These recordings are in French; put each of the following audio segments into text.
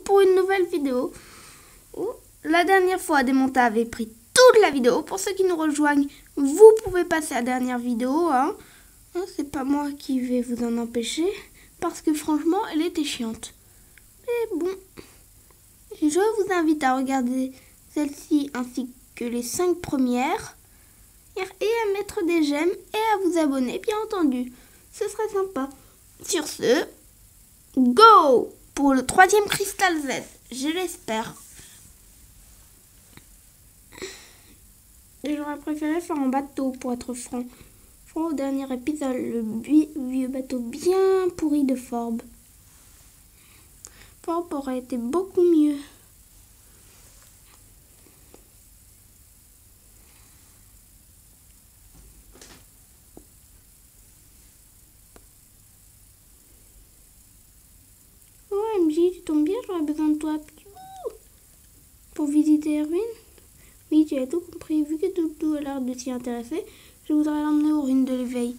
pour une nouvelle vidéo. La dernière fois, Démonta avait pris toute la vidéo. Pour ceux qui nous rejoignent, vous pouvez passer à la dernière vidéo. C'est pas moi qui vais vous en empêcher. Parce que franchement, elle était chiante. Mais bon, je vous invite à regarder celle-ci ainsi que les 5 premières. Et à mettre des j'aime et à vous abonner, bien entendu. Ce serait sympa. Sur ce, go pour le 3e cristal Z. Je l'espère. Et j'aurais préféré faire un bateau pour être franc. Au dernier épisode, le vieux bateau bien pourri de Forbe. Forbe aurait été beaucoup mieux. OMG, tu tombes bien, j'aurais besoin de toi. Pour visiter Erwin. Oui, tu as tout compris. Vu que Doudou a l'air de s'y intéresser, je voudrais l'emmener aux ruines de l'éveil.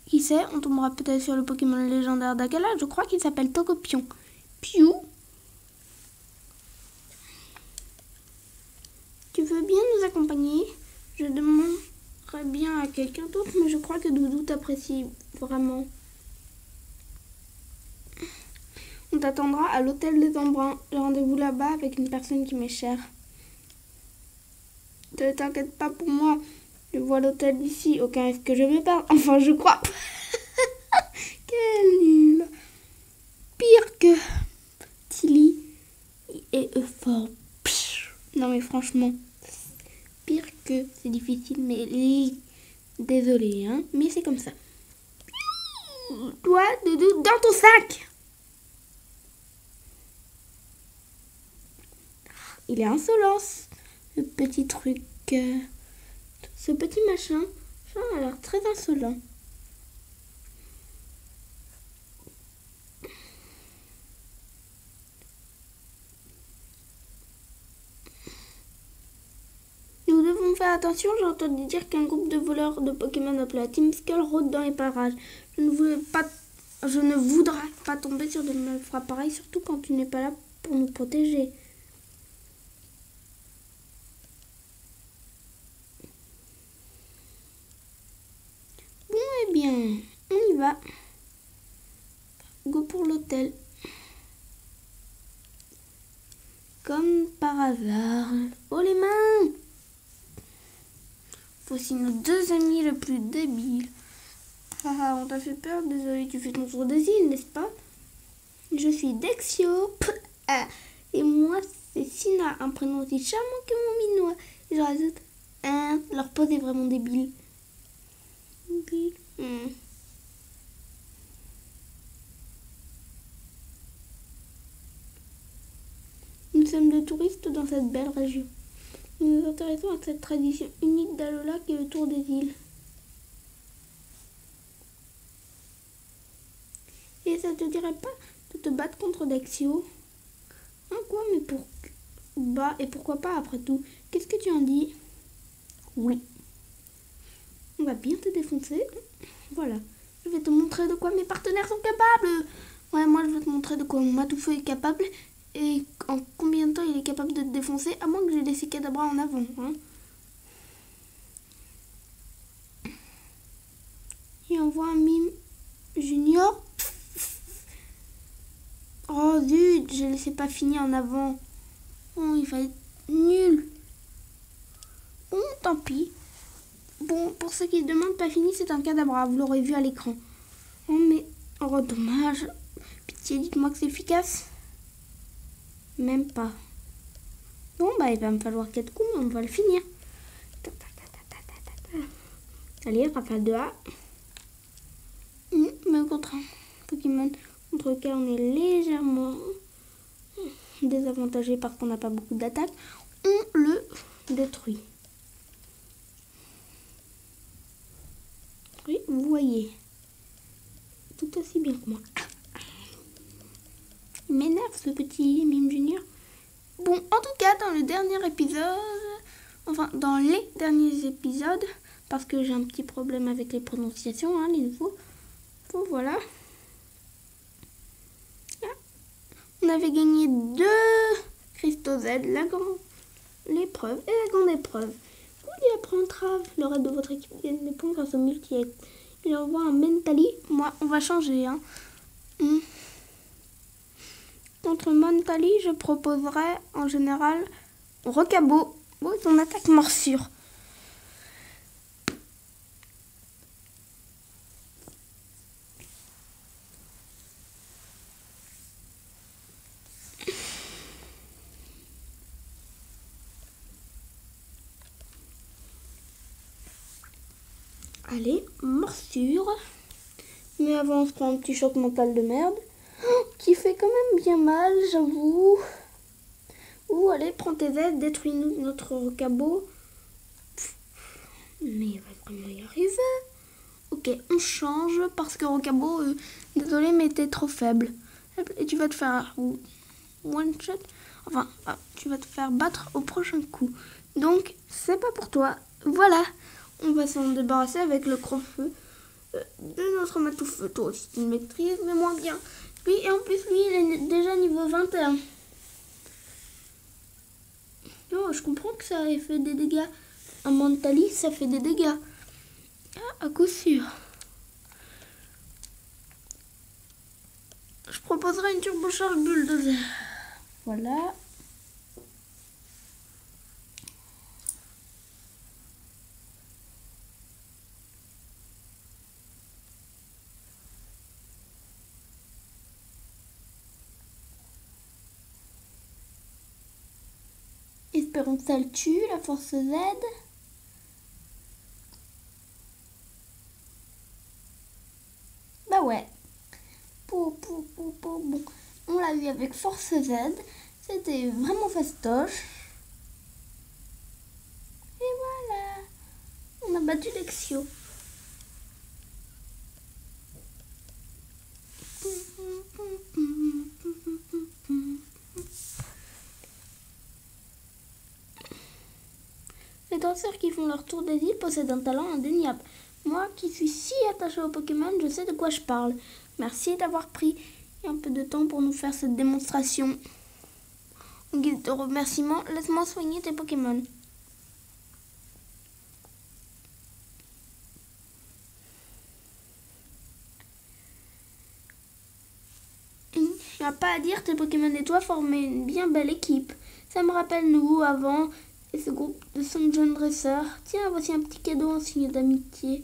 Qui sait, on tombera peut-être sur le Pokémon légendaire d'Akala. Je crois qu'il s'appelle Tokopion. Piou. Tu veux bien nous accompagner? Je demanderais bien à quelqu'un d'autre, mais je crois que Doudou t'apprécie vraiment. On t'attendra à l'hôtel des Embruns. J'ai rendez-vous là-bas avec une personne qui m'est chère. Ne t'inquiète pas pour moi. Je vois l'hôtel d'ici. Aucun risque que je me perde. Enfin, je crois. Quel nul. Pire que Tilly et Euphor. Non mais franchement, pire que, c'est difficile, mais désolé, hein. Mais c'est comme ça. Toi, Doudou, dans ton sac. Il est insolent, ce petit truc. Ce petit machin. Ça a l'air très insolent. Nous devons faire attention, j'ai entendu dire qu'un groupe de voleurs de Pokémon appelé la Team Skull rôde dans les parages. Je ne voudrais pas tomber sur des malfrats pareils, surtout quand tu n'es pas là pour nous protéger. Bon, eh bien, on y va. Go pour l'hôtel. Comme par hasard. Oh les mains! Voici nos 2 amis les plus débiles. On t'a fait peur, désolé, tu fais ton tour des îles, n'est-ce pas? Je suis Dexio. Et moi, c'est Sina, un prénom aussi charmant que mon minois. Et je rajoute, leur pose est vraiment débile. Nous sommes des touristes dans cette belle région. Nous nous intéressons à cette tradition unique d'Alola qui est le tour des îles. Et ça te dirait pas de te battre contre Dexio? Quoi, mais et pourquoi pas après tout? Qu'est-ce que tu en dis? Oui. On va bien te défoncer. Voilà. Je vais te montrer de quoi mes partenaires sont capables. Ouais, moi je vais te montrer de quoi mon Matoufeu est capable. Et en combien de temps il est capable de te défoncer, à moins que j'ai des Cadabra en avant. Il envoie un mime junior. Oh zut, je laissais pas finir en avant. Oh, il va être nul. Bon, tant pis. Bon, pour ceux qui se demandent, pas fini, c'est un Cadabra, vous l'aurez vu à l'écran. Oh mais, oh dommage. Pitié, dites-moi que c'est efficace. Même pas. Bon, bah il va me falloir 4 coups, mais on va le finir. Allez, rafale de A. Mais contre un Pokémon contre lequel on est légèrement désavantagé parce qu'on n'a pas beaucoup d'attaque, on le détruit. Oui, vous voyez. Tout aussi bien que moi. Il m'énerve ce petit mime junior. Bon, en tout cas, dans le dernier épisode, enfin dans les derniers épisodes, parce que j'ai un petit problème avec les prononciations, les nouveaux. Bon, voilà. On avait gagné 2 cristaux Z, l'épreuve et la grande épreuve. Woody apprend entrave. Le reste de votre équipe gagne des points grâce au multi-act. Il envoie un Mentally. Moi, on va changer. Hein. Contre Mentally, je proposerais en général Rocabo. Oh, son attaque morsure. Allez, morsure. Mais avant, on se prend un petit choc mental de merde. Qui fait quand même bien mal, j'avoue. Ouh, allez, prends tes aides, détruis-nous notre Rocabo. Mais il va vraiment y arriver. Ok, on change parce que Rocabo, désolé, mais t'es trop faible. Et tu vas te faire one shot. Enfin, tu vas te faire battre au prochain coup. Donc, c'est pas pour toi. Voilà. On va s'en débarrasser avec le gros-feu de notre Matoufeu. Toi aussi, tu le maîtrises, mais moins bien. Lui, et en plus, lui, il est déjà niveau 21. Oh, je comprends que ça ait fait des dégâts. Un Mentally, ça fait des dégâts. Ah, à coup sûr. Je proposerai une turbocharge bulldozer. Voilà. Espérons que ça le tue, la force Z. Bah ouais. Bon, on l'a vu avec force Z. C'était vraiment fastoche. Et voilà. On a battu Lexio. Les danseurs qui font leur tour des îles possèdent un talent indéniable. Moi qui suis si attachée aux Pokémon, je sais de quoi je parle. Merci d'avoir pris un peu de temps pour nous faire cette démonstration. En guise de remerciement, laisse-moi soigner tes Pokémon. Il n'y a pas à dire, tes Pokémon et toi formaient une bien belle équipe. Ça me rappelle nous avant et ce groupe de 5 jeunes dresseurs. Tiens, voici un petit cadeau en signe d'amitié.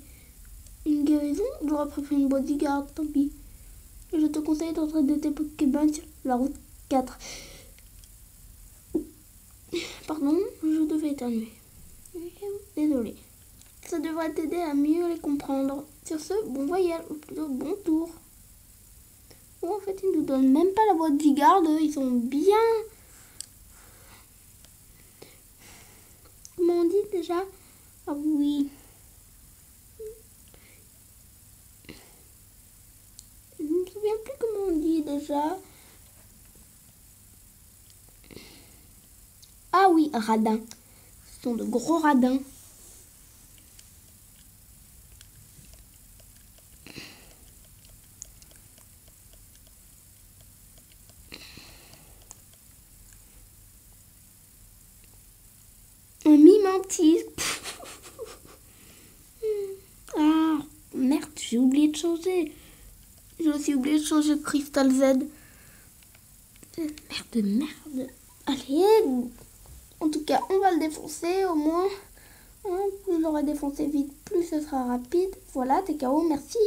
Une guérison? J'aurais préféré une bodyguard, tant pis. Et je te conseille d'entraîner tes Pokémon sur la route 4. Pardon, je devais éternuer. Désolée. Ça devrait t'aider à mieux les comprendre. Sur ce, bon voyage, ou plutôt bon tour. Oh, en fait, ils nous donnent même pas la bodyguard, ils sont bien... Comment on dit déjà? Ah oui. Je ne me souviens plus comment on dit déjà. Ah oui, radins. Ce sont de gros radins. Un Mimantis. Ah, merde, j'ai oublié de changer. J'ai aussi oublié de changer Crystal Z. Merde. Allez, en tout cas, on va le défoncer au moins. Hein, plus je l'aurai défoncé vite, plus ce sera rapide. Voilà, t'es KO, merci.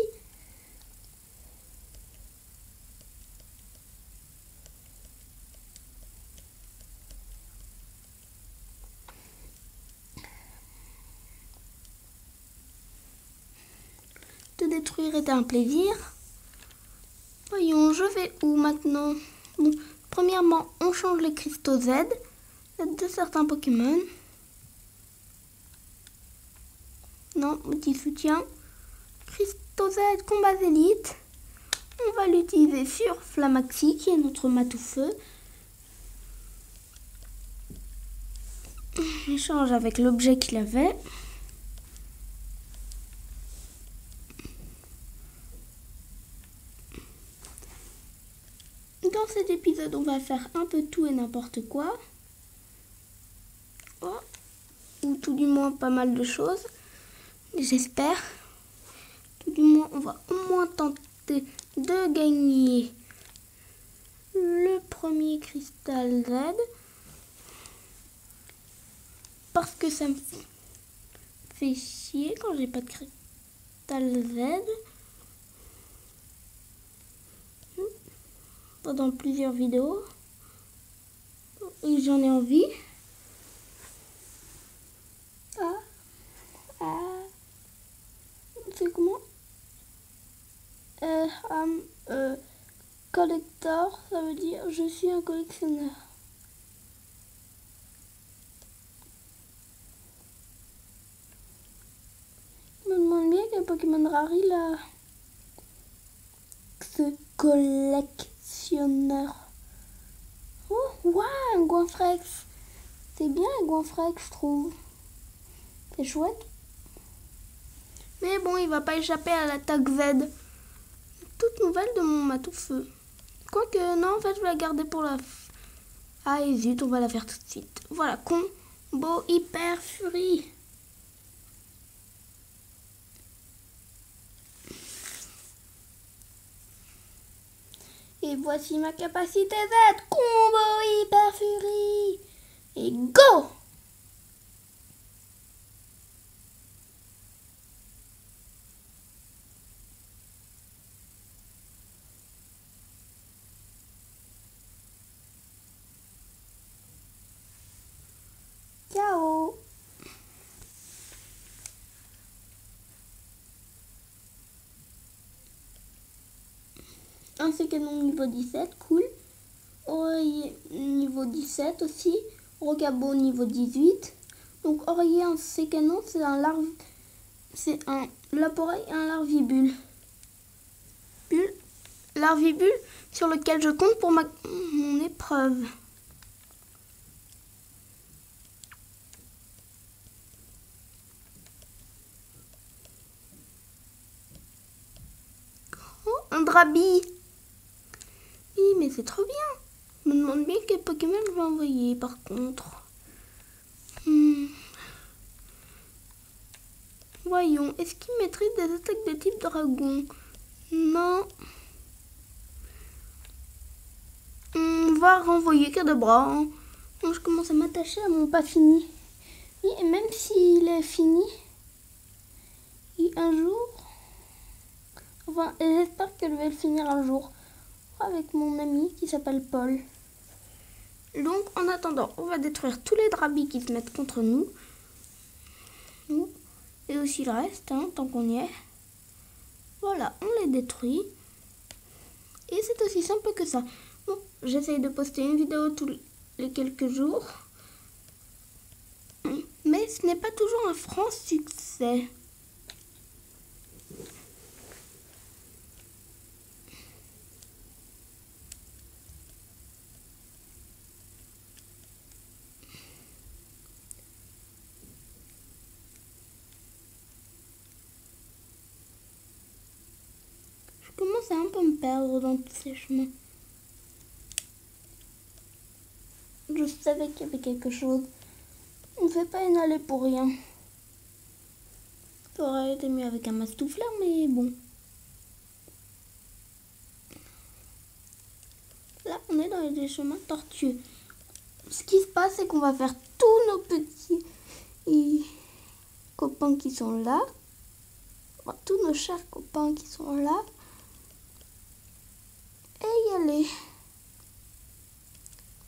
Te détruire était un plaisir. Voyons, je vais où maintenant? Bon, premièrement, on change les cristaux Z de certains Pokémon. Non, petit soutien. Cristaux Z, combat élite. On va l'utiliser sur Flamaxi, qui est notre Matoufeu. Échange avec l'objet qu'il avait. dans cet épisode, on va faire un peu tout et n'importe quoi. Oh. Ou tout du moins pas mal de choses. J'espère. Tout du moins, on va au moins tenter de gagner le premier cristal Z. Parce que ça me fait chier quand j'ai pas de cristal Z. Pendant plusieurs vidéos. Et j'en ai envie. C'est comment? Collector, ça veut dire je suis un collectionneur. Je me demande bien quel Pokémon rare il a. Ce collectionneur. Oh, waouh, un Goinfrex. C'est bien un Goinfrex, je trouve. C'est chouette. Mais bon, il va pas échapper à l'attaque Z. Toute nouvelle de mon Matoufeu. Quoique, non, en fait, je vais la garder pour la... Ah, et zut, on va la faire tout de suite. Voilà, combo hyper furie. Et voici ma capacité Z. Combo hyper furie. Et go! Ciao! Un canon niveau 17, cool. Oreiller niveau 17 aussi. Rocabo niveau 18. Donc oreiller en canon, c'est un laporeille et un larvibule. Larvibule sur lequel je compte pour mon épreuve. Oh, un Drabi. Oui, mais c'est trop bien. Je me demande bien quel Pokémon je vais envoyer par contre. Voyons, est-ce qu'il maîtrise des attaques de type dragon? Non. On va renvoyer Kadabra. Hein. Je commence à m'attacher à mon pas fini. Oui, et même s'il est fini, un jour... Enfin, j'espère que je vais le finir un jour. Avec mon ami qui s'appelle Paul. Donc, en attendant, on va détruire tous les Drabis qui se mettent contre nous. Et aussi le reste, hein, tant qu'on y est. Voilà, on les détruit. Et c'est aussi simple que ça. Bon, j'essaye de poster une vidéo tous les quelques jours. Mais ce n'est pas toujours un franc succès. Je commence à un peu me perdre dans tous ces chemins. Je savais qu'il y avait quelque chose. On ne fait pas inhaler pour rien. Ça aurait été mieux avec un mastoufleur, mais bon. Là, on est dans des chemins tortueux. Ce qui se passe, c'est qu'on va faire tous nos petits copains qui sont là. Enfin, tous nos chers copains qui sont là. Et y aller.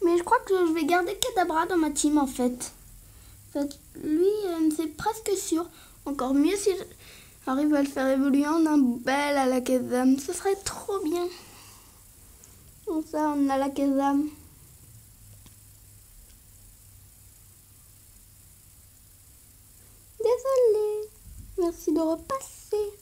Mais je crois que je vais garder Kadabra dans ma team en fait. Lui, c'est presque sûr. Encore mieux si j'arrive à le faire évoluer en un bel Alakazam. Ce serait trop bien. Comme ça, on a Alakazam. Désolée. Merci de repasser.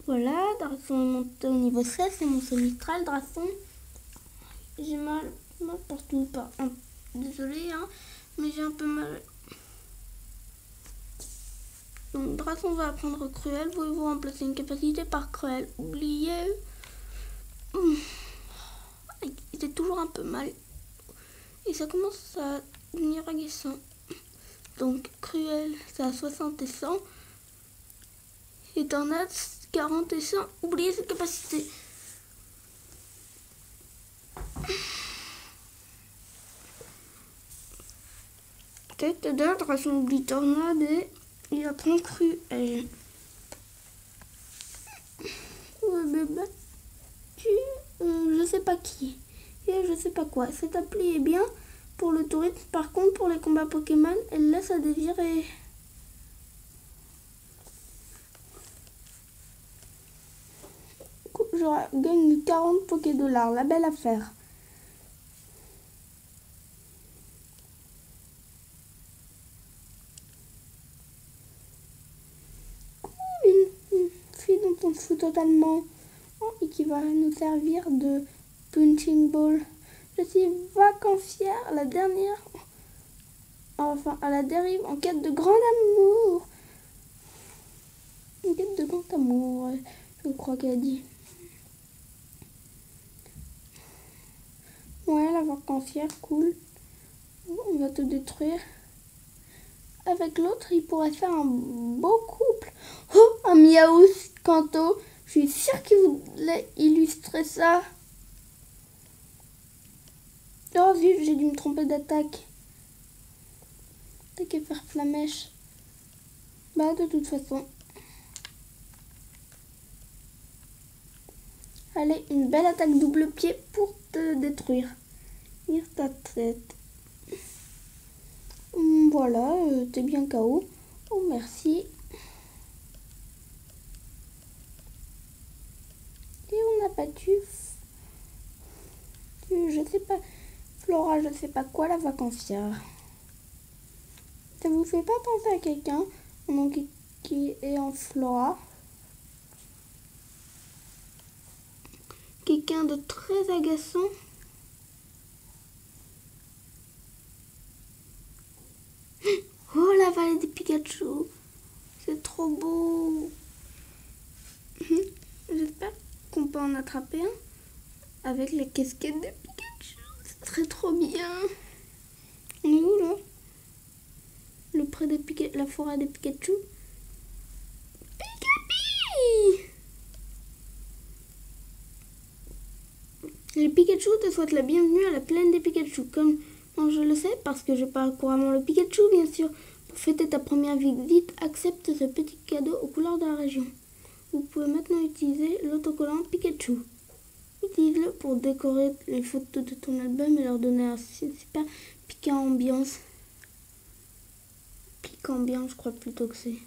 Voilà, Drasson est monté au niveau 16, c'est mon Mistral, Drasson. J'ai mal partout. Désolée, hein, mais j'ai un peu mal. Donc Draçon va apprendre Cruel. Pouvez-vous remplacer une capacité par Cruel? Oubliez. Il était toujours un peu mal. Et ça commence à devenir agaçant. Donc Cruel, ça a 60 et 100. Et t'en as 40 et 100. Oubliez cette capacité. Tête d'ordre à son oubli tornade et il apprend Cruel. Je sais pas qui. Et je sais pas quoi. Cette appli est bien pour le tourisme. Par contre, pour les combats Pokémon, elle laisse à désirer. Je gagne 40 Poké-dollars. La belle affaire. Une fille dont on se fout totalement. Et qui va nous servir de punching ball. Je suis vacancière, la dernière, enfin à la dérive en quête de grand amour. Une quête de grand amour, je crois qu'elle a dit. Ouais, la vacancière, cool. On va te détruire. Avec l'autre, il pourrait faire un beau couple. Oh, un Miaou Kanto. Je suis sûre qu'il voulait illustrer ça. Oh zut, j'ai dû me tromper d'attaque. T'as qu'à faire Flamèche. Bah de toute façon. Allez, une belle attaque double pied pour te détruire. Mire ta tête. Voilà, t'es bien KO. Oh merci. Et on a battu. Je sais pas. Flora, je sais pas quoi, la vacancière. Ça vous fait pas penser à quelqu'un qui est en Flora? Quelqu'un de très agaçant. Oh, la vallée des Pikachu. C'est trop beau. J'espère qu'on peut en attraper un avec les casquettes de Pikachu. C'est très trop bien. On est où là? Le près des la forêt des Pikachu. Pikapi! Les Pikachu te souhaitent la bienvenue à la plaine des Pikachu. Comme je le sais, parce que je parle couramment le Pikachu, bien sûr. Pour fêter ta première visite, accepte ce petit cadeau aux couleurs de la région. Vous pouvez maintenant utiliser l'autocollant Pikachu. Utilise-le pour décorer les photos de ton album et leur donner un super piquant ambiance. Piquant ambiance, je crois plutôt que c'est.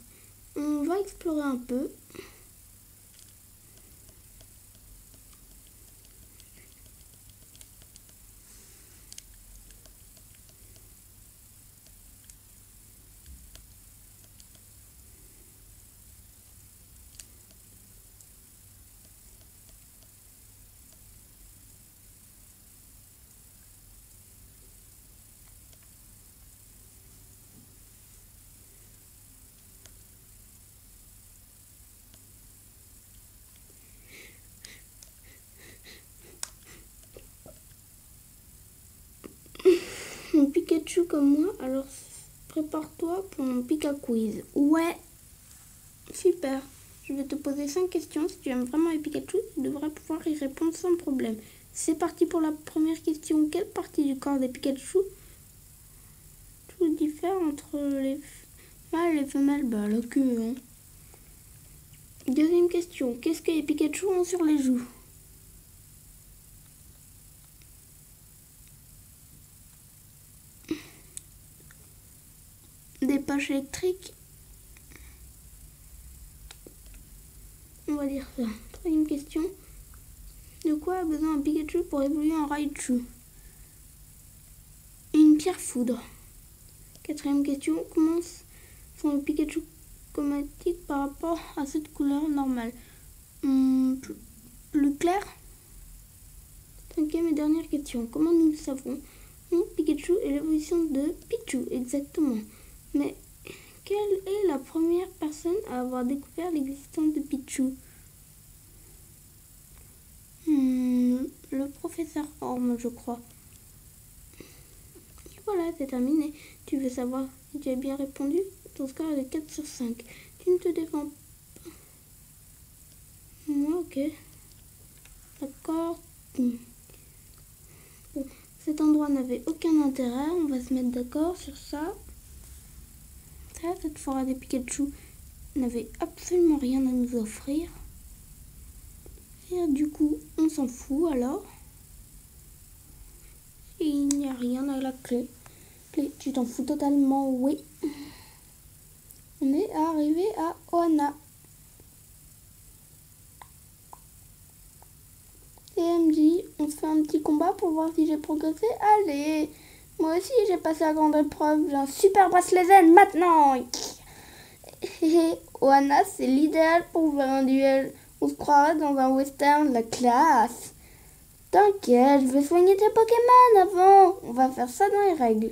On va explorer un peu. Un Pikachu comme moi, alors prépare-toi pour mon Pika Quiz. Ouais, super. Je vais te poser 5 questions. Si tu aimes vraiment les Pikachu, tu devrais pouvoir y répondre sans problème. C'est parti pour la première question. Quelle partie du corps des Pikachu tout diffère entre les mâles et les femelles? Bah la queue, hein. Deuxième question. Qu'est-ce que les Pikachu ont sur les joues? Des poches électriques. On va dire ça. Troisième question. De quoi a besoin un Pikachu pour évoluer en Raichu? Une pierre foudre. Quatrième question. Comment sont les Pikachu chromatiques par rapport à cette couleur normale? Plus clair. Cinquième et dernière question. Comment nous le savons? Pikachu est l'évolution de Pichu, exactement. Mais Quelle est la première personne à avoir découvert l'existence de Pichou? Le professeur Orme, je crois. Et voilà, c'est terminé. Tu veux savoir si tu as bien répondu? Ton score est de 4 sur 5. Tu ne te défends pas. Ok. D'accord. Bon, cet endroit n'avait aucun intérêt. On va se mettre d'accord sur ça. Ça, cette forêt des Pikachu n'avait absolument rien à nous offrir. Et du coup, on s'en fout alors. Et il n'y a rien à la clé. Tu t'en fous totalement, oui. On est arrivé à Ohana. TMJ, on se fait un petit combat pour voir si j'ai progressé. Allez, moi aussi j'ai passé la grande épreuve. J'ai un super bracelet zen maintenant. Ohana, c'est l'idéal pour faire un duel. On se croirait dans un western de la classe. T'inquiète, je vais soigner tes Pokémon avant. On va faire ça dans les règles.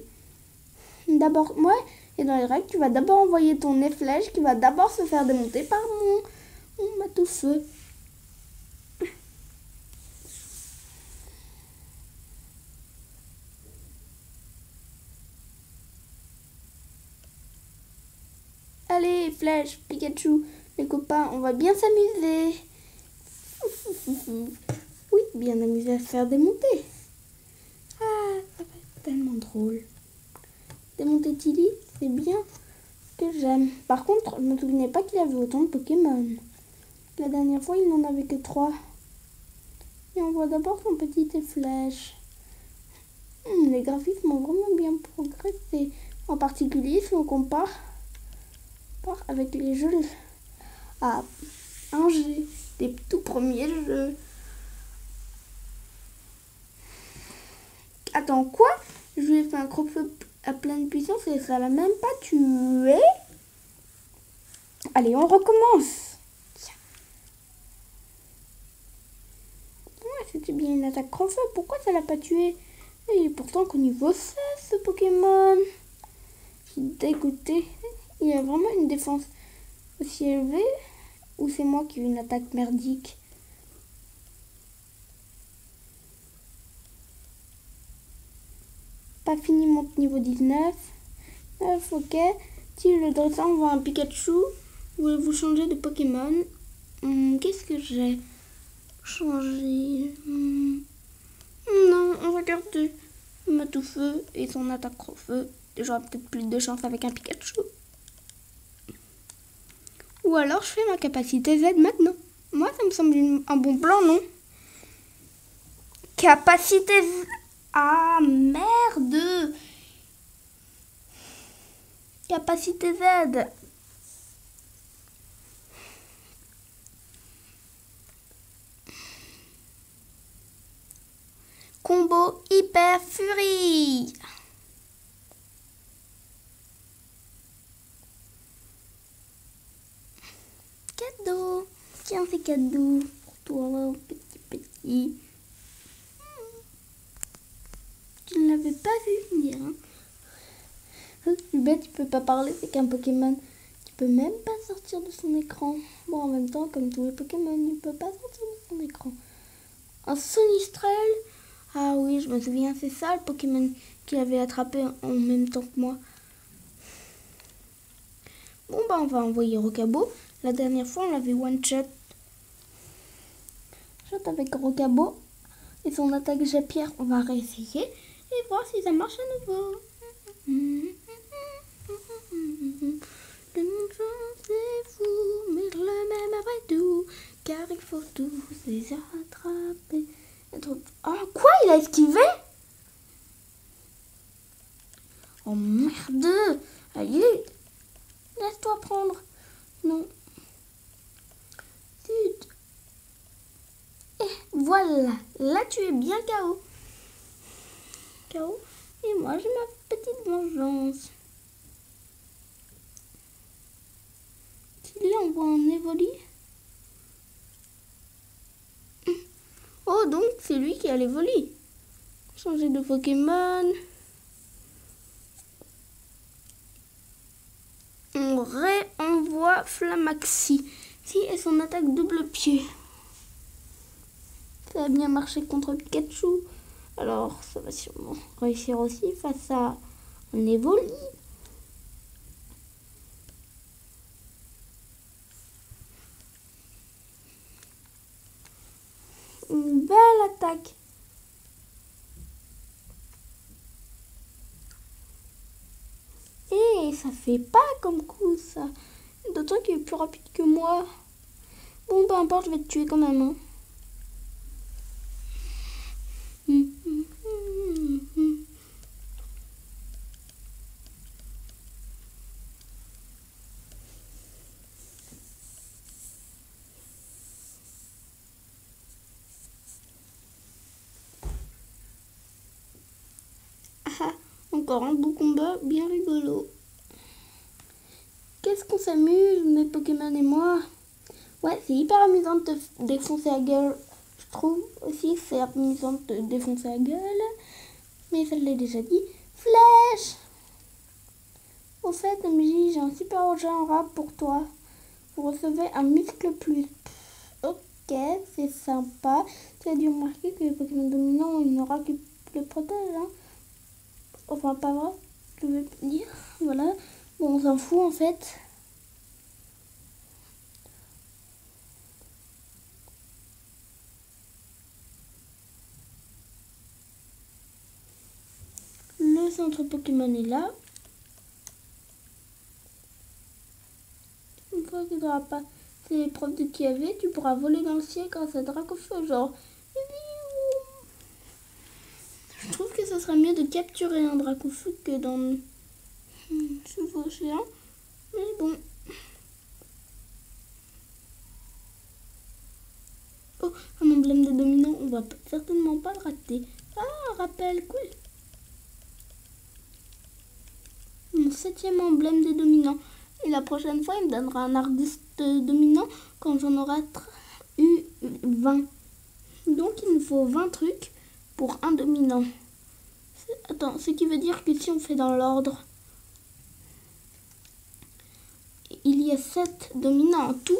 D'abord, moi, et dans les règles, tu vas d'abord envoyer ton nez flèche qui va d'abord se faire démonter par mon Matoufeu. Allez, Flèche, Pikachu, les copains, on va bien s'amuser. Oui, bien amuser à se faire démonter. Ah, ça va être tellement drôle. Démonter Tilly, c'est bien ce que j'aime. Par contre, je ne me souvenais pas qu'il avait autant de Pokémon. La dernière fois, il n'en avait que 3. Et on voit d'abord son petit flèche. Les graphismes ont vraiment bien progressé. En particulier, si on compare avec les jeux à un jeu des tout premiers jeux. Attends, quoi? Je lui ai fait un croque-feu à pleine puissance et ça l'a même pas tué. Allez, on recommence. Ouais, c'était bien une attaque croque-feu. Pourquoi ça l'a pas tué? Et pourtant qu'au niveau 16, ce Pokémon. Je suis dégoûtée. Il a vraiment une défense aussi élevée. Ou c'est moi qui ai une attaque merdique? Pas fini mon niveau 19. 9, ok. Si le dressant envoie un Pikachu, voulez-vous changer de Pokémon? Qu'est-ce que j'ai changé? Non, on va garder Matoufeu et son attaque croque-feu. J'aurai peut-être plus de chance avec un Pikachu. Ou alors je fais ma capacité Z maintenant. Moi, ça me semble un bon plan, non? Capacité Z. Ah, merde! Capacité Z. Combo Hyper Furie. Cadeau. Tiens, c'est cadeau pour toi, petit. Tu ne l'avais pas vu venir. Le plus bête, il peut pas parler, c'est qu'un Pokémon qui peut même pas sortir de son écran. Bon, en même temps, comme tous les Pokémon, il ne peut pas sortir de son écran. Un Sonistrel. Ah oui, je me souviens, c'est ça le Pokémon qu'il avait attrapé en même temps que moi. Bon, bah, on va envoyer Rocabo. La dernière fois, on l'avait one-shot. Shot avec Rocabo. Et son attaque Jet-Pierre, on va réessayer. Et voir si ça marche à nouveau. Le monde change est fou, mais le même après tout. Car il faut tous les attraper. Oh, quoi? Il a esquivé? Oh merde! Allez, laisse-toi prendre. Non. Zut. Et voilà, là tu es bien KO. KO. Et moi j'ai ma petite vengeance. S'il envoie un Evoli. Oh, donc c'est lui qui a l'Evoli. Changer de Pokémon. réenvoie Flamaxi. Si, et son attaque double pied. Ça a bien marché contre Pikachu. Alors, ça va sûrement réussir aussi face à un Evoli. Une belle attaque. Et ça fait pas comme coup, ça. D'autant qu'il est plus rapide que moi. Bon, peu importe, je vais te tuer quand même. Hein. Ah, encore un beau combat bien rigolo. Qu'est-ce qu'on s'amuse, mes Pokémon et moi? Ouais, c'est hyper amusant de te défoncer la gueule. Je trouve aussi que c'est amusant de te défoncer la gueule. Mais ça, je l'ai déjà dit. Flèche! Au fait, MJ, j'ai un super objet en rap pour toi. Vous recevez un muscle plus. Ok, c'est sympa. Tu as dû remarquer que les Pokémon dominants ont une aura qui les protège. Hein. Enfin, pas vrai, je veux dire. Voilà. Bon, on s'en fout en fait. Le centre Pokémon est là. Une fois que tu n'auras pas fait l'épreuve de Kiavé, tu pourras voler dans le ciel grâce à Dracofeu. Genre. Je trouve que ce serait mieux de capturer un Dracofeu que d'en chevaucher un. Mais bon. Oh, un emblème de dominant, on va certainement pas le rater. Ah, rappel, cool. Mon 7e emblème de dominant. Et la prochaine fois, il me donnera un artiste dominant quand j'en aurai eu 20. Donc, il nous faut 20 trucs pour un dominant. Attends, ce qui veut dire que si on fait dans l'ordre, il y a 7 dominants en tout.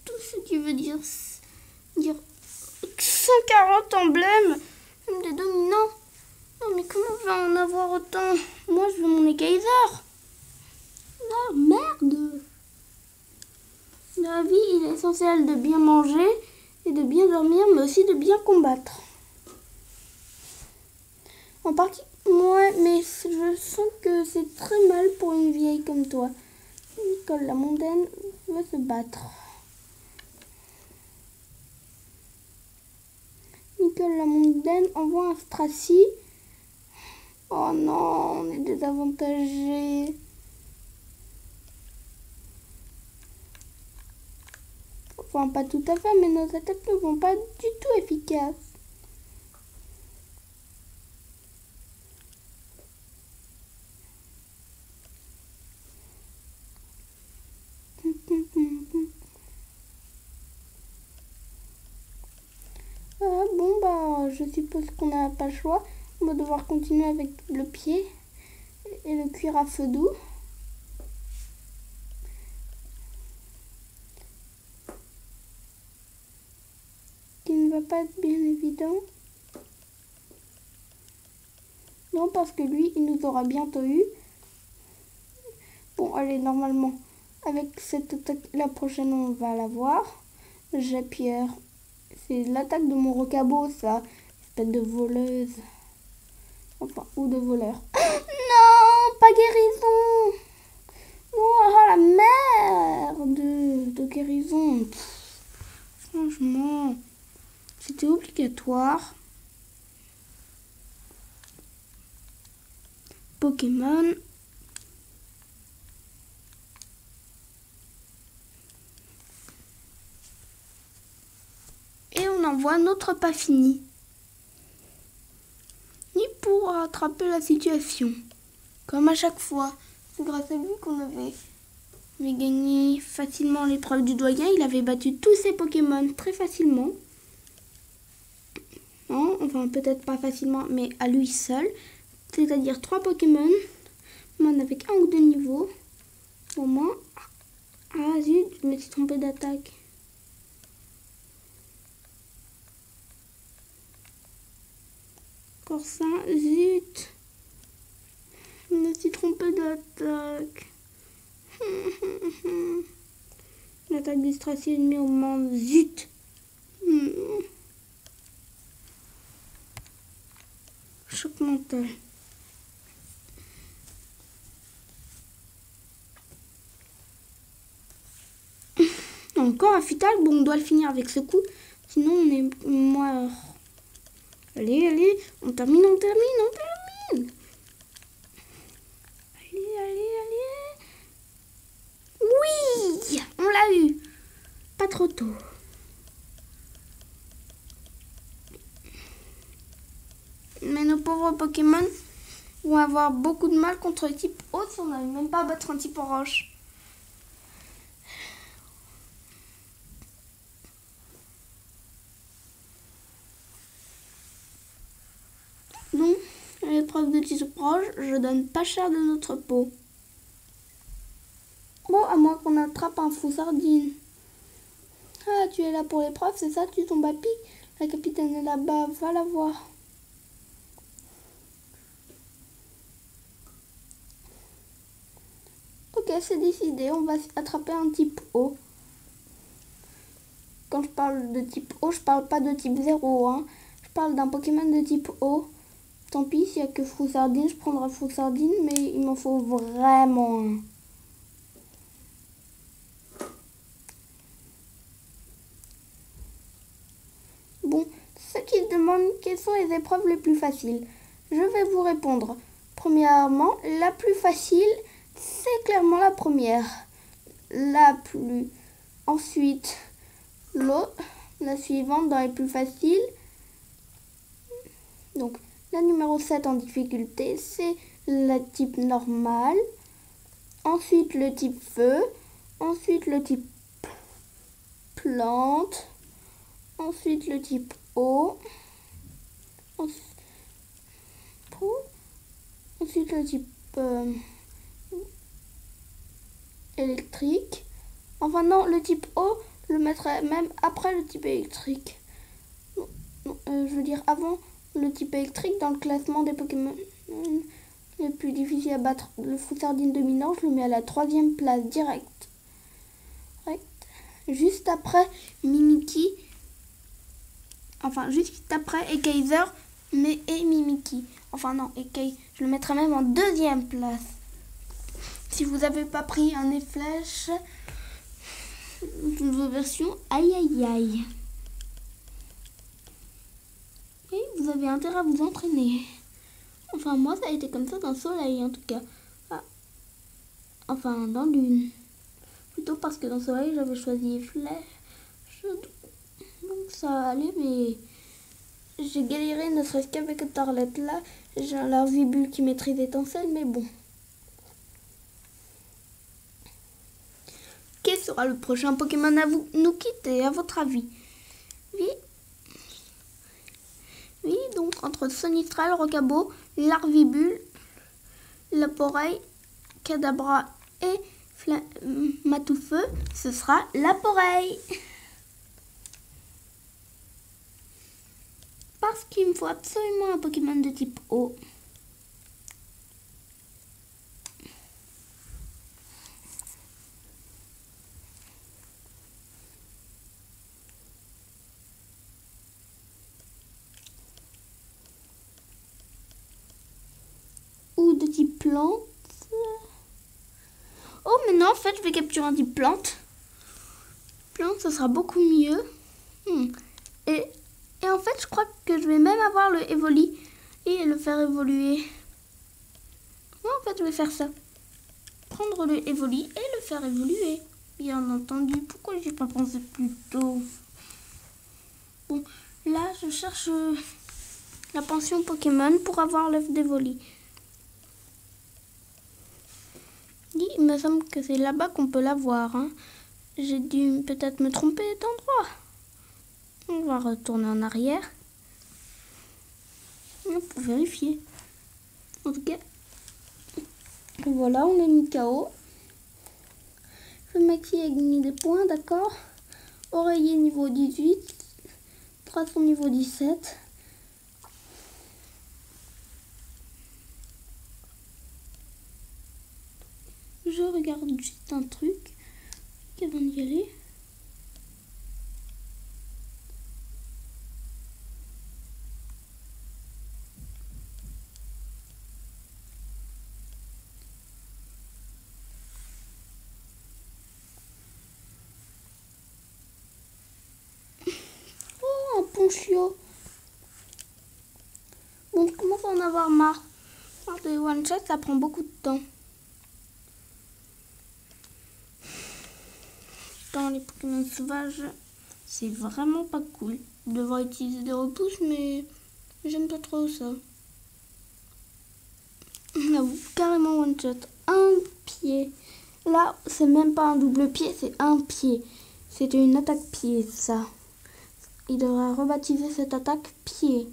Tout ce qui veut dire 140 emblèmes des dominants. Non, mais comment on va en avoir autant? Moi, je veux mon Ekaiser. Ah, merde! Dans la vie, il est essentiel de bien manger et de bien dormir, mais aussi de bien combattre. En partie, moi, mais je sens que c'est très mal pour une vieille comme toi. Nicole la mondaine veut se battre. Nicole la mondaine envoie un Stracy. Oh non, on est désavantagés. Enfin, pas tout à fait, mais nos attaques ne vont pas du tout efficaces. Ah, bon, bah, je suppose qu'on n'a pas le choix. On va devoir continuer avec le pied et le cuir à feu doux. Qui ne va pas être bien évident. Non, parce que lui, il nous aura bientôt eu. Bon, allez, normalement, avec cette attaque, la prochaine, on va la voir. Japierre. C'est l'attaque de mon rocabo, ça. Espèce de voleuse. Enfin, ou de voleur. Non, pas guérison. Oh, la merde de guérison. Franchement, c'était obligatoire. Pokémon. Et on envoie notre pas fini. Ni pour rattraper la situation. Comme à chaque fois. C'est grâce à lui qu'on avait gagné facilement l'épreuve du doyen. Il avait battu tous ses Pokémon très facilement. Non, enfin peut-être pas facilement, mais à lui seul. C'est-à-dire 3 Pokémon. Avec 1 ou 2 niveaux. Moment. Ah zut, je me suis trompée d'attaque. Encore ça, zut. Je me suis trompée d'attaque. L'attaque distraction ennemie augmente, zut. Choc mental. Encore un futal, bon on doit le finir avec ce coup, sinon on est mort. Allez, allez, on termine. Allez, allez. Oui, on l'a eu. Pas trop tôt. Mais nos pauvres Pokémon vont avoir beaucoup de mal contre le type eau si on n'arrive même pas à battre un type roche. Donc, à l'épreuve de type roche, je donne pas cher de notre peau. Bon, à moins qu'on attrape un fou sardine. Ah, tu es là pour l'épreuve, c'est ça? Tu tombes à pic? La capitaine est là-bas, va la voir. Ok, c'est décidé, on va attraper un type eau. Quand je parle de type eau, je parle pas de type 0, hein. Je parle d'un Pokémon de type eau. Tant pis, s'il n'y a que Froussardine, je prendrai Froussardine, mais il m'en faut vraiment un. Bon, ceux qui se demandent quelles sont les épreuves les plus faciles, je vais vous répondre. Premièrement, la plus facile, c'est clairement la première. Ensuite, l'autre, la suivante dans les plus faciles. Donc, la numéro 7 en difficulté, c'est le type normal. Ensuite, le type feu. Ensuite, le type plante. Ensuite, le type eau. Ensuite, le type électrique. Enfin non, le type eau, je le mettrai même après le type électrique. Je veux dire avant le type électrique dans le classement des Pokémon les plus difficiles à battre. Le Froussardine dominant, je le mets à la 3e place direct. Juste après Mimikyu. Enfin, juste après Ekaizer, mais et Mimikyu. Enfin non, Ekaizer, je le mettrai même en 2e place. Si vous n'avez pas pris un Efflèche, une version aïe aïe aïe. Et vous avez intérêt à vous entraîner. Enfin, moi, ça a été comme ça dans le soleil, en tout cas. Ah. Enfin, dans l'une. Plutôt parce que dans le soleil, j'avais choisi Flèche. Donc, ça allait, mais j'ai galéré, ne serait-ce qu'avec cette Tarlette-là. J'ai un Larvibule qui maîtrise étincelle, mais bon. Quel sera le prochain Pokémon à nous quitter, à votre avis? Oui, donc entre Sonistral, Rocabo, Larvibule, Laporeille, Kadabra et Matoufeu, ce sera Laporeille. Parce qu'il me faut absolument un Pokémon de type eau. Ou de type plante. Oh, mais non, en fait, je vais capturer un type plante. Plante, ça sera beaucoup mieux. Et en fait, je crois que je vais même avoir le Evoli et le faire évoluer. Ouais, en fait, je vais faire ça. Prendre le Evoli et le faire évoluer. Bien entendu. Pourquoi j'ai pas pensé plus tôt? Bon, là, je cherche la pension Pokémon pour avoir l'œuf d'Evoli. Il me semble que c'est là-bas qu'on peut l'avoir. Hein. J'ai dû peut-être me tromper d'endroit. On va retourner en arrière. Pour vérifier. En tout cas, voilà, on a mis KO. Le maxi a gagné des points, d'accord. Oreiller niveau 18. Traçon niveau 17. Je regarde juste un truc avant d'y aller. Oh, un ponchio. Bon, je commence à en avoir marre. Faire des one-shots, ça prend beaucoup de temps. Dans les Pokémon sauvages, c'est vraiment pas cool. Je devrais utiliser des repousses, mais j'aime pas trop ça. Là, vous carrément one shot. Un pied. Là, c'est même pas un double pied, c'est un pied. C'était une attaque pied, ça. Il devrait rebaptiser cette attaque pied.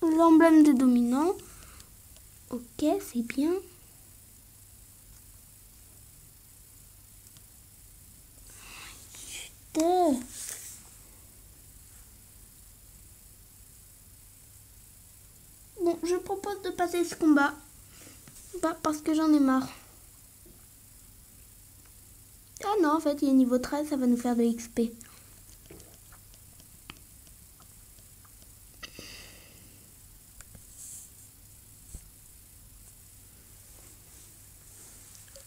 L'emblème des dominants. Ok, c'est bien. Putain. Bon, je propose de passer ce combat. Pas parce que j'en ai marre. Ah non, en fait, il est niveau 13, ça va nous faire de XP.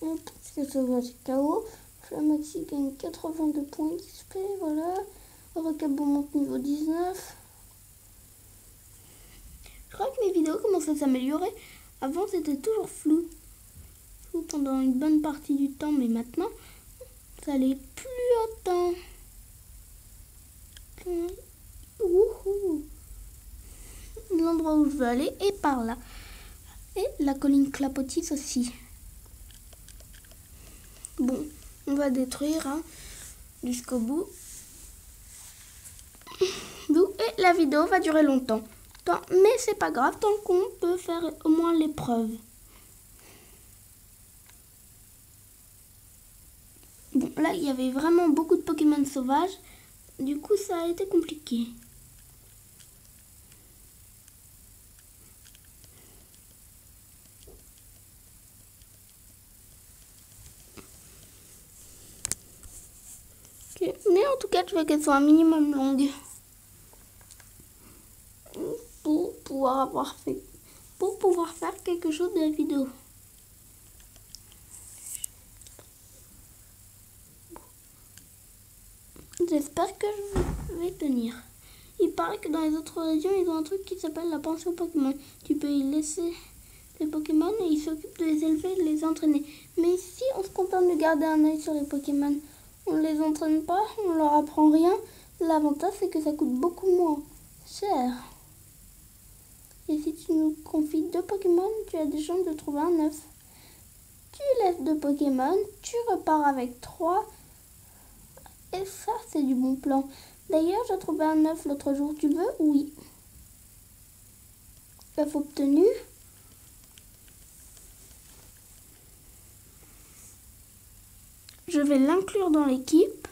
Parce que ça va, c'est KO. Flamaxi gagne 82 points XP, voilà. Recabo monte niveau 19. Je crois que mes vidéos commencent à s'améliorer. Avant, c'était toujours flou. Flou pendant une bonne partie du temps, mais maintenant, ça l'est plus autant. Wouhou. L'endroit où je veux aller est par là. Et la colline Clapotis aussi. Bon, on va détruire jusqu'au bout. Et la vidéo va durer longtemps. Mais c'est pas grave tant qu'on peut faire au moins l'épreuve. Bon, là, il y avait vraiment beaucoup de Pokémon sauvages. Du coup, ça a été compliqué. Okay. Mais en tout cas, je veux qu'elle soit un minimum longue. Pour pouvoir faire quelque chose de la vidéo. J'espère que je vais tenir. Il paraît que dans les autres régions, ils ont un truc qui s'appelle la pension Pokémon. Tu peux y laisser tes Pokémon et ils s'occupent de les élever et de les entraîner. Mais ici, on se contente de garder un œil sur les Pokémon. On ne les entraîne pas, on leur apprend rien. L'avantage, c'est que ça coûte beaucoup moins cher. Et si tu nous confies 2 Pokémon, tu as des chances de trouver un 9. Tu laisses 2 Pokémon, tu repars avec 3. Et ça, c'est du bon plan. D'ailleurs, j'ai trouvé un 9 l'autre jour. Tu veux? Oui. œuf obtenu. Je vais l'inclure dans l'équipe.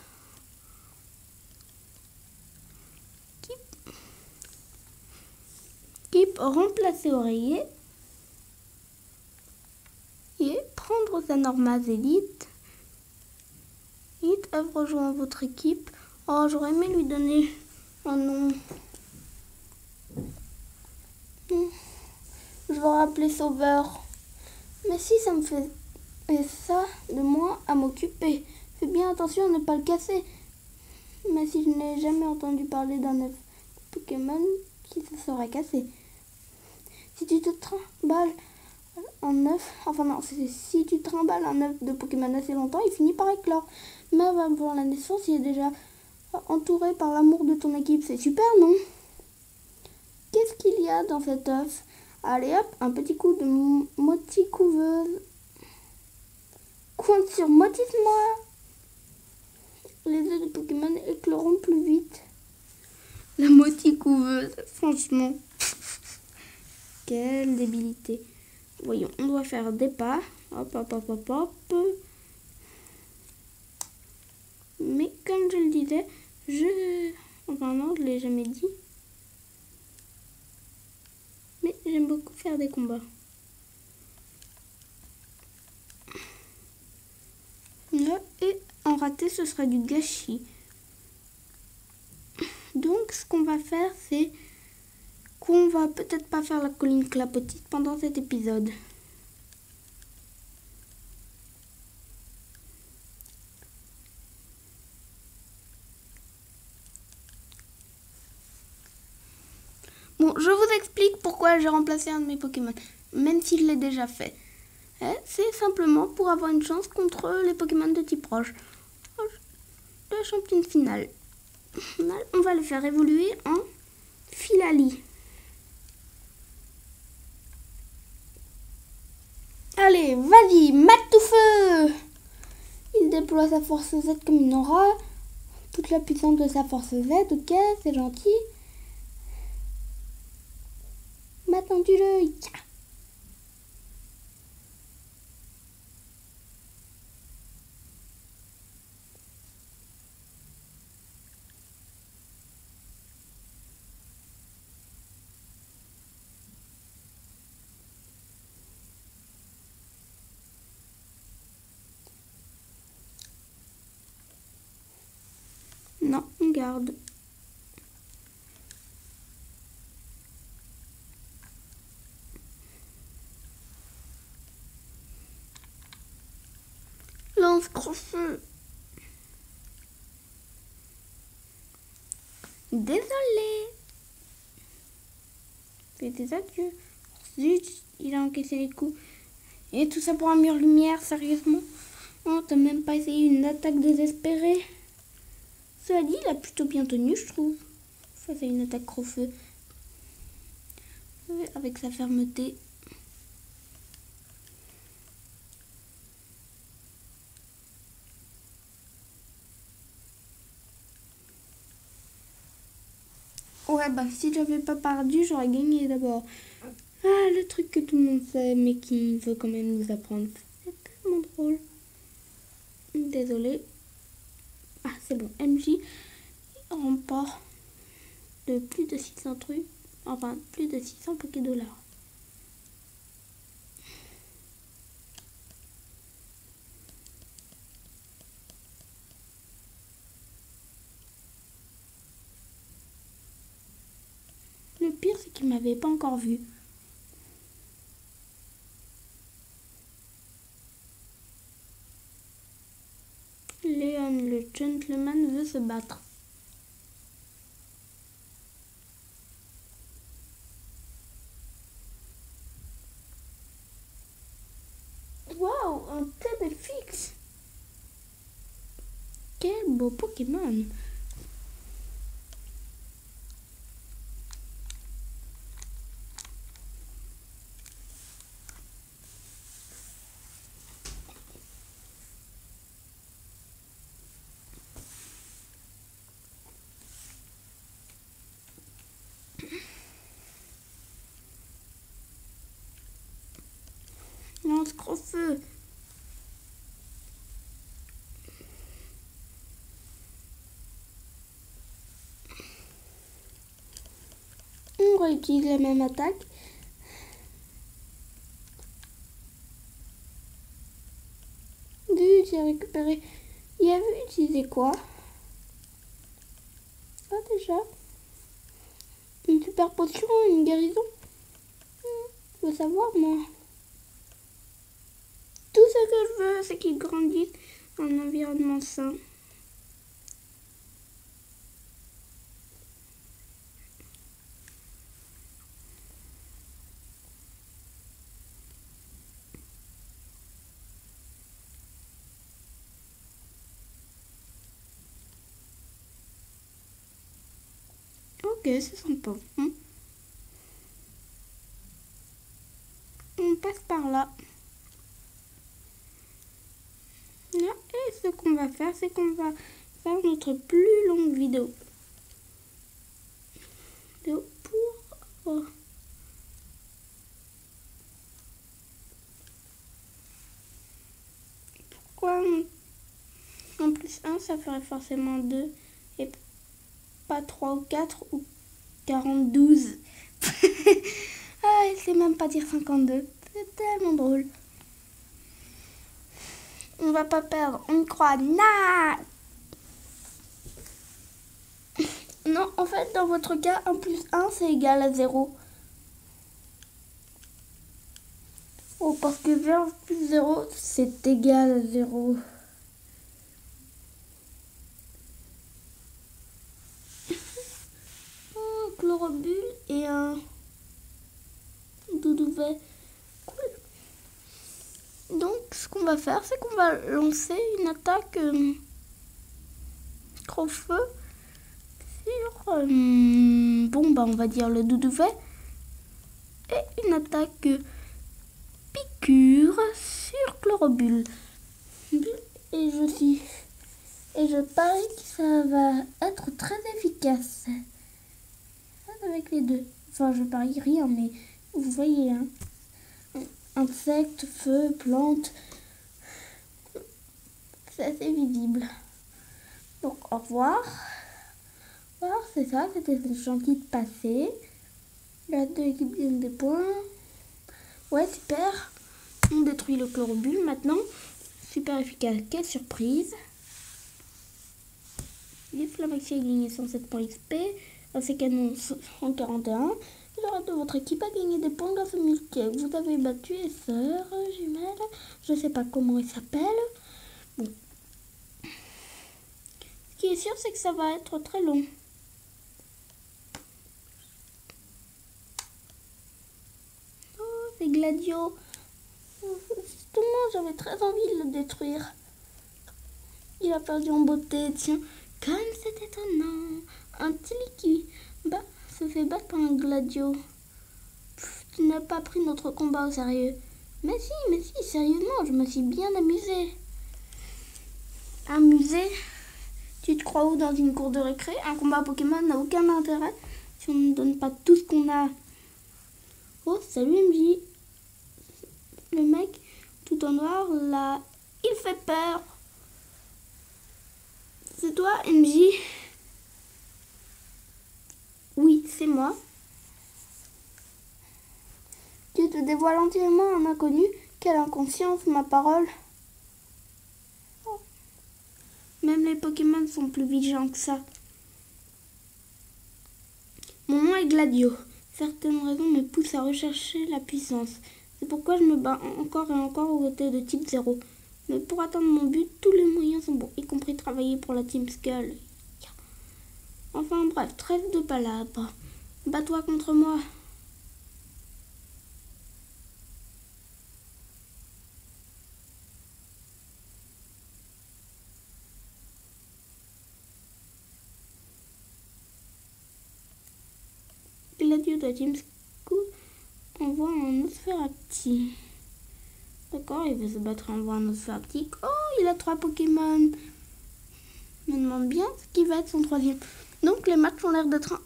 Équipe remplacer oreiller. Et prendre sa normase élite. Œuf rejoint votre équipe. Oh, j'aurais aimé lui donner un nom. Je vais rappeler Sauveur. Mais si ça me fait ça de moins à m'occuper. Fais bien attention à ne pas le casser. Mais si je n'ai jamais entendu parler d'un œuf Pokémon qui se serait cassé. Si tu te trimbales un œuf, enfin non, si tu trimbales un œuf de Pokémon assez longtemps, il finit par éclore. Même avant la naissance, il est déjà entouré par l'amour de ton équipe. C'est super, non? Qu'est-ce qu'il y a dans cet œuf? Allez hop, un petit coup de moticouveuse. Compte sur motive-moi. Les œufs de Pokémon écloront plus vite. La moticouveuse, franchement. Quelle débilité. Voyons, on doit faire des pas. Hop, hop, hop, hop, hop. Mais comme je le disais, enfin non, je ne l'ai jamais dit. Mais j'aime beaucoup faire des combats. Et en raté, ce sera du gâchis. Donc, ce qu'on va faire, c'est qu'on va peut-être pas faire la colline clapotite pendant cet épisode. Bon, je vous explique pourquoi j'ai remplacé un de mes Pokémon, même si je l'ai déjà fait. C'est simplement pour avoir une chance contre les Pokémon de type roche. La championne finale. On va le faire évoluer en Filali. Allez, vas-y, mate tout feu! Il déploie sa force Z comme une aura. Toute la puissance de sa force Z, ok, c'est gentil. Maintenant du le. Non, on garde. Lance gros-feu. Désolé. Fais des adieux. Zut, il a encaissé les coups. Et tout ça pour un mur lumière, sérieusement? Oh, t'as même pas essayé une attaque désespérée? Cela dit, il a plutôt bien tenu, je trouve. Face à une attaque gros-feu. Avec sa fermeté. Ouais, bah si j'avais pas perdu, j'aurais gagné d'abord. Ah, le truc que tout le monde sait, mais qui veut quand même nous apprendre. C'est tellement drôle. Désolée. Ah, c'est bon. MJ remporte de plus de 600 trucs. Enfin, plus de 600 Pokédollars. Le pire, c'est qu'il m'avait pas encore vu. Léon, le gentleman, veut se battre. Waouh, un table fixe. Quel beau Pokémon. Lance gros feu. On réutilise la même attaque. J'ai récupéré. Il avait utilisé quoi? Ah, déjà une super potion, une guérison. Je veux savoir, moi. Tout ce que je veux, c'est qu'il grandisse dans un environnement sain. Ok, c'est sympa. On passe par là. Et ce qu'on va faire, c'est qu'on va faire notre plus longue vidéo. Pour 1, ça ferait forcément 2. Et pas 3 ou 4 ou 42. Ah, il sait même pas dire 52. C'est tellement drôle. On va pas perdre, on y croit. Nah. Non, en fait, dans votre cas, 1 plus 1, c'est égal à 0. Oh, parce que 20 plus 0, c'est égal à 0. Un chlorobule et un doudouvet. Cool. Donc, ce qu'on va faire, c'est qu'on va lancer une attaque gros-feu sur, bon, bah, on va dire le doudouvet. Et une attaque piqûre sur chlorobule. Et je parie que ça va être très efficace avec les deux. Enfin, je parie rien, mais vous voyez, hein. Insectes, feu, plantes, c'est assez visible. Donc, au revoir. Au revoir, c'est ça, c'était gentil de passer. La deux équipes gagnent des points. Ouais, super. On détruit le chlorobule maintenant. Super efficace. Quelle surprise. Les Flamaxi a gagné 107 points XP. Ainsi canon 141. Et le reste de votre équipe a gagné des points grâce au multi. Vous avez battu les sœurs jumelles. Je sais pas comment elles s'appellent. Bon. Ce qui est sûr, c'est que ça va être très long. Oh, c'est Gladio. Justement, j'avais très envie de le détruire. Il a perdu en beauté, tiens. Comme c'est étonnant. Un Tilly se fait battre par un Gladio. Tu n'as pas pris notre combat au sérieux. Mais si, sérieusement, je me suis bien amusée. Amusée? Tu te crois où dans une cour de récré? Un combat Pokémon n'a aucun intérêt si on ne donne pas tout ce qu'on a. Oh, salut MJ. Le mec tout en noir, là, il fait peur. C'est toi, MJ? Oui, c'est moi. Tu te dévoiles entièrement un inconnu. Quelle inconscience, ma parole. Oh. Même les Pokémon sont plus vigilants que ça. Mon nom est Gladio. Certaines raisons me poussent à rechercher la puissance. C'est pourquoi je me bats encore et encore aux côtés de type 0. Mais pour atteindre mon but, tous les moyens sont bons, y compris travailler pour la Team Skull. Enfin bref, trêve de palabres. Bats-toi contre moi. Gladio de la Team Skull envoie un Nosferati. D'accord, il veut se battre en un Nosferati. Oh, il a 3 Pokémon. Je me demande bien ce qui va être son 3e. Donc les matchs ont l'air d'être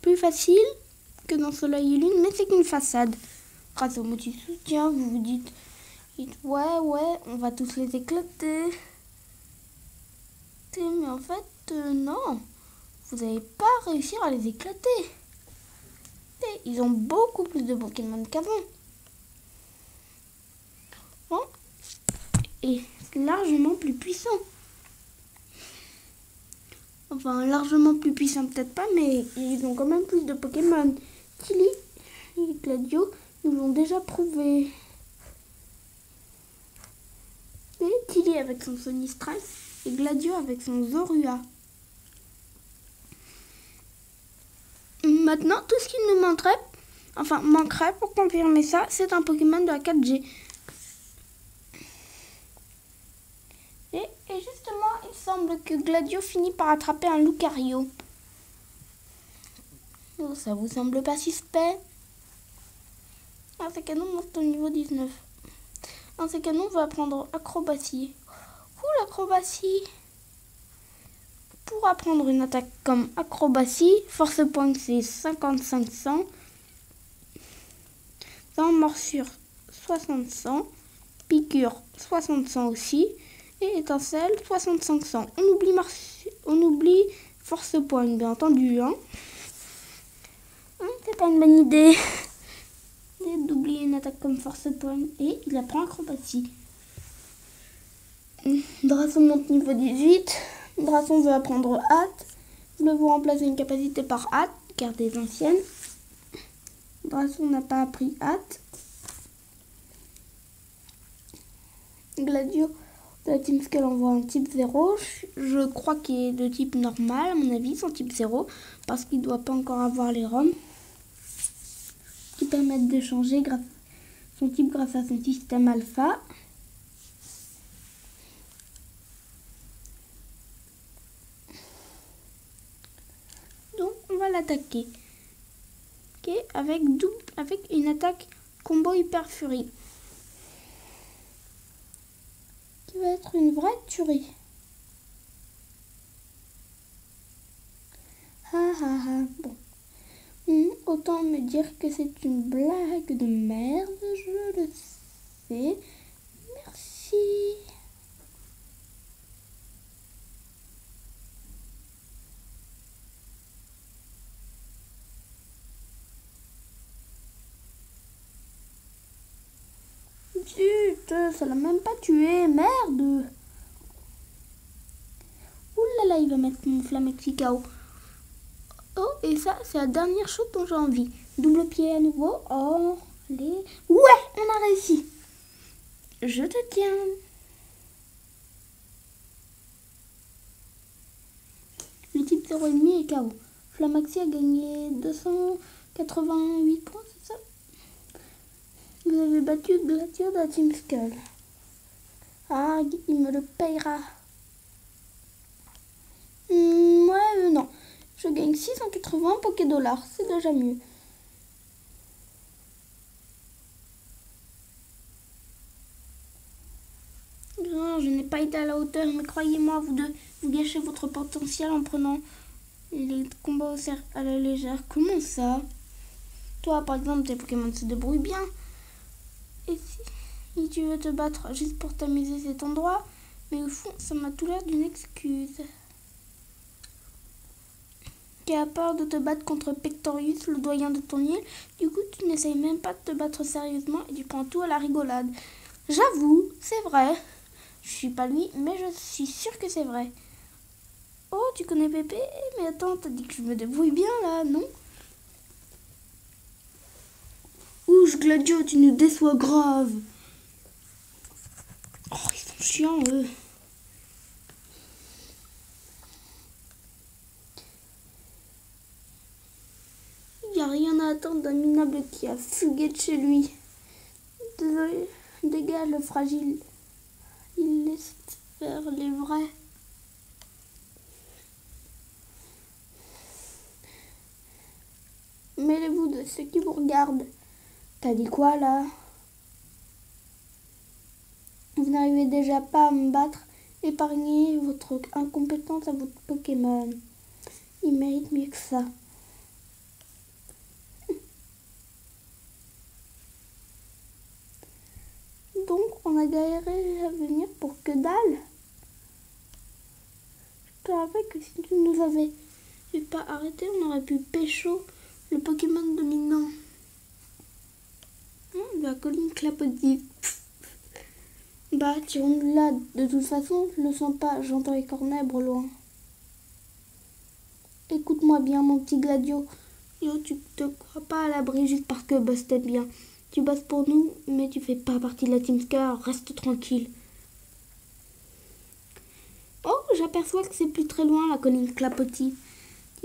plus faciles que dans Soleil et Lune, mais c'est qu'une façade. Grâce au motif soutien, vous vous dites ouais, on va tous les éclater. Mais en fait, non, vous n'allez pas réussir à les éclater. Et ils ont beaucoup plus de Pokémon qu'avant. Bon. Et largement plus puissant. Enfin, largement plus puissant peut-être pas, mais ils ont quand même plus de Pokémon. Tilly et Gladio nous l'ont déjà prouvé. Et Tilly avec son Sonistress et Gladio avec son Zorua. Maintenant, tout ce qu'il nous manquerait pour confirmer ça, c'est un Pokémon de la 4G. Et justement, il semble que Gladio finit par attraper un Lucario. Oh, ça vous semble pas suspect? Un ces canons monte au niveau 19. Un ces canons va apprendre acrobatie. L'acrobatie! Pour apprendre une attaque comme acrobatie, force point c'est 5500. Dans morsure 60-100. Piqûre 60-100 aussi. Et étincelle, 6500. On oublie force point, bien entendu. Hein. C'est pas une bonne idée d'oublier une attaque comme force point. Et il apprend acrobatie. Drasson monte niveau 18. Drasson veut apprendre hâte. Je vais vous remplacer une capacité par hâte, car des anciennes. Drasson n'a pas appris hâte. Gladio de la Team Skull envoie un type 0. Je crois qu'il est de type normal, à mon avis, son type 0, parce qu'il ne doit pas encore avoir les ROM qui permettent d'échanger son type grâce à son système alpha. Donc on va l'attaquer. Okay, avec une attaque combo hyper furie. Qui va être une vraie tuerie. Bon. Autant me dire que c'est une blague de merde, je le sais. Merci. Zut, ça l'a même pas tué, merde. Ouh là là, il va mettre mon Flamexi KO. Oh, et ça, c'est la dernière chose dont j'ai envie. Double pied à nouveau. Oh, allez. Ouais, on a réussi. Je te tiens. Le type 0,5 est KO. Flamaxi a gagné 288 points, c'est ça? Vous avez battu Gladio de la Team Skull. Ah, il me le payera. Non. Je gagne 680 Pokédollars, c'est déjà mieux. Non, je n'ai pas été à la hauteur, mais croyez-moi, vous deux, vous gâchez votre potentiel en prenant les combats à la légère. Comment ça? Toi, par exemple, tes Pokémon se débrouillent bien. Et si tu veux te battre juste pour t'amuser, c'est ton droit. Mais au fond, ça m'a tout l'air d'une excuse. Tu as peur de te battre contre Pectorius, le doyen de ton île. Du coup, tu n'essayes même pas de te battre sérieusement et tu prends tout à la rigolade. J'avoue, c'est vrai. Je suis pas lui, mais je suis sûre que c'est vrai. Oh, tu connais Pépé? Mais attends, t'as dit que je me débrouille bien là, non? Ouch, Gladio, tu nous déçois grave. Oh, ils sont chiants, eux. Il n'y a rien à attendre d'un minable qui a fugué de chez lui. Désolé, dégage le fragile. Il laisse faire les vrais. Mêlez-vous de ceux qui vous regardent. T'as dit quoi là? Vous n'arrivez déjà pas à me battre. Épargnez votre incompétence à votre Pokémon. Il mérite mieux que ça. Donc on a galéré à venir pour que dalle. Je te rappelle que si tu nous avais pas arrêté, on aurait pu pécho le Pokémon dominant. La colline clapotis. Bah, tirons-nous là. De toute façon, je le sens pas. J'entends les cornèbres loin. Écoute-moi bien, mon petit Gladio. Yo, tu te crois pas à l'abri juste parce que boss t'aime bien. Tu bosses pour nous, mais tu fais pas partie de la Team Skull. Reste tranquille. Oh, j'aperçois que c'est plus très loin, la colline clapotis.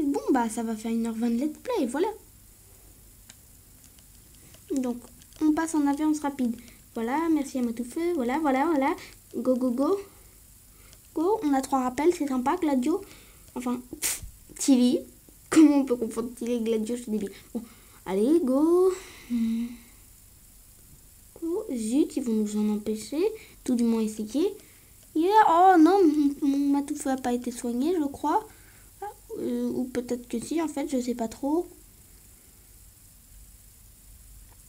Bon, bah, ça va faire 1h20 de let's play, voilà. Donc, on passe en avance rapide. Voilà, merci à Matoufeu. Voilà. Go, go, go. Go, on a 3 rappels, c'est sympa. Gladio. Enfin, Tilly. Comment on peut confondre Tilly et Gladio? Je suis débile. Bon, allez, go. Go. Zut, ils vont nous en empêcher. Tout du moins essayer. Yeah. Oh non, mon Matoufeu n'a pas été soigné, je crois. Ou peut-être que si, en fait, je sais pas trop.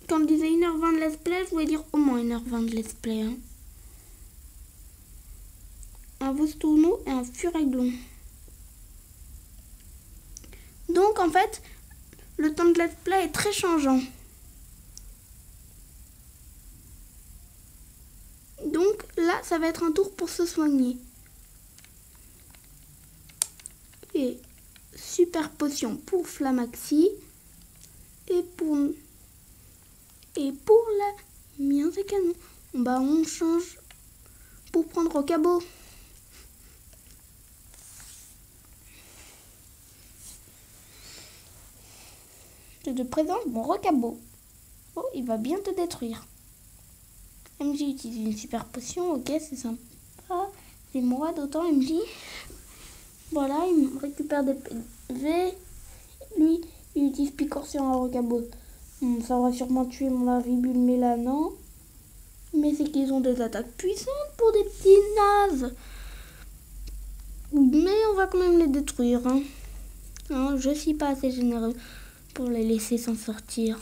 Quand je disais 1h20 de let's play, je voulais dire au moins 1h20 de let's play. Hein. un Vostourneau et un Furéglon. Donc en fait, le temps de let's play est très changeant. Donc là, ça va être un tour pour se soigner. Et super potion pour Flamaxi. Et pour la mien c'est canon. Bah on change pour prendre Rocabo. Je te présente mon Rocabo. Oh, il va bien te détruire. MJ utilise une super potion, ok, c'est sympa. C'est moi d'autant MJ. Voilà, il me récupère des PV. Lui, il utilise Picore sur un Rocabo. Ça va sûrement tuer mon Larvibule, mais là non. Mais c'est qu'ils ont des attaques puissantes pour des petits nazes. Mais on va quand même les détruire. Hein. Non, je suis pas assez généreux pour les laisser s'en sortir.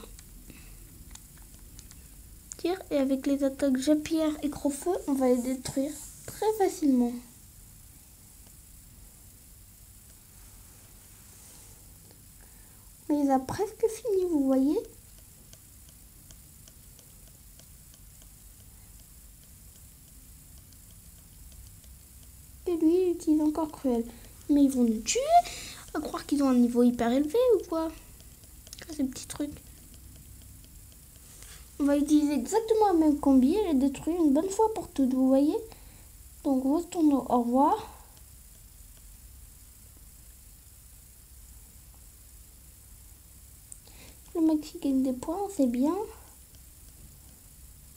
Et avec les attaques Jet-Pierre et Gros-Feu, on va les détruire très facilement. On les a presque finis, vous voyez. Et lui, il utilise encore Cruel. Mais ils vont nous tuer. À croire qu'ils ont un niveau hyper élevé ou quoi. Ces petits trucs. On va utiliser exactement la même combi et les détruire une bonne fois pour toutes, vous voyez. Donc, Vostourneau, au revoir. Le maxi gagne des points, c'est bien.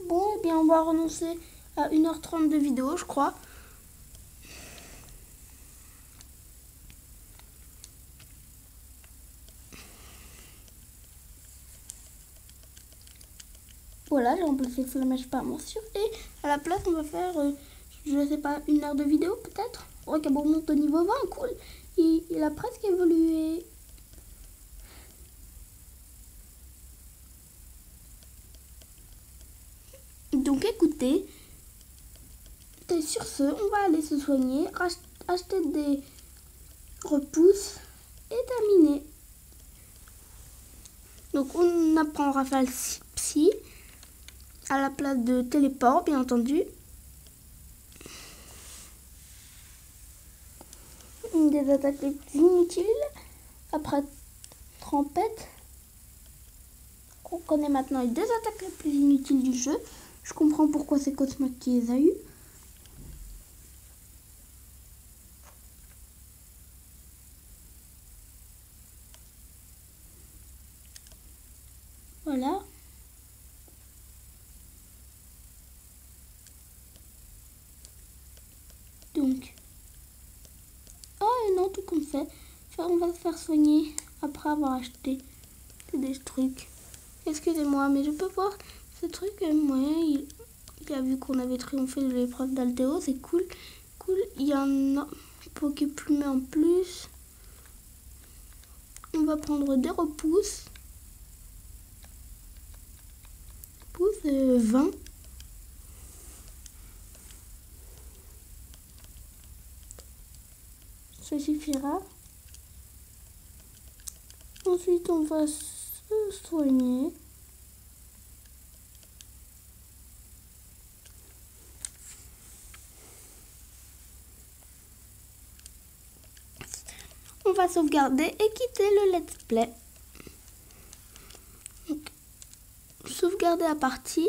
Bon, et bien on va renoncer à 1h30 de vidéo, je crois. Voilà, j'ai remplacé le flammage par morsure. Et à la place, on va faire, je sais pas, 1 heure de vidéo peut-être. Rocabo monte au niveau 20, cool. Il a presque évolué. Donc écoutez, et sur ce, on va aller se soigner, acheter des repousses et terminer. Donc on apprend Rafale Psy à la place de téléport, bien entendu. Une des attaques les plus inutiles après Trompette. On connaît maintenant les 2 attaques les plus inutiles du jeu. Je comprends pourquoi c'est Cosmo qui les a eues. Voilà. Donc. Oh et non, tout comme ça. On va se faire soigner après avoir acheté des trucs. Excusez-moi, mais je peux voir ce truc. Ouais, il a vu qu'on avait triomphé de l'épreuve d'Altéo, c'est cool. Cool. Il y a un Poképlume en plus. On va prendre des repousses. Pousse 20. Ça suffira. Ensuite, on va se soigner. On va sauvegarder et quitter le let's play. Donc, sauvegarder la partie.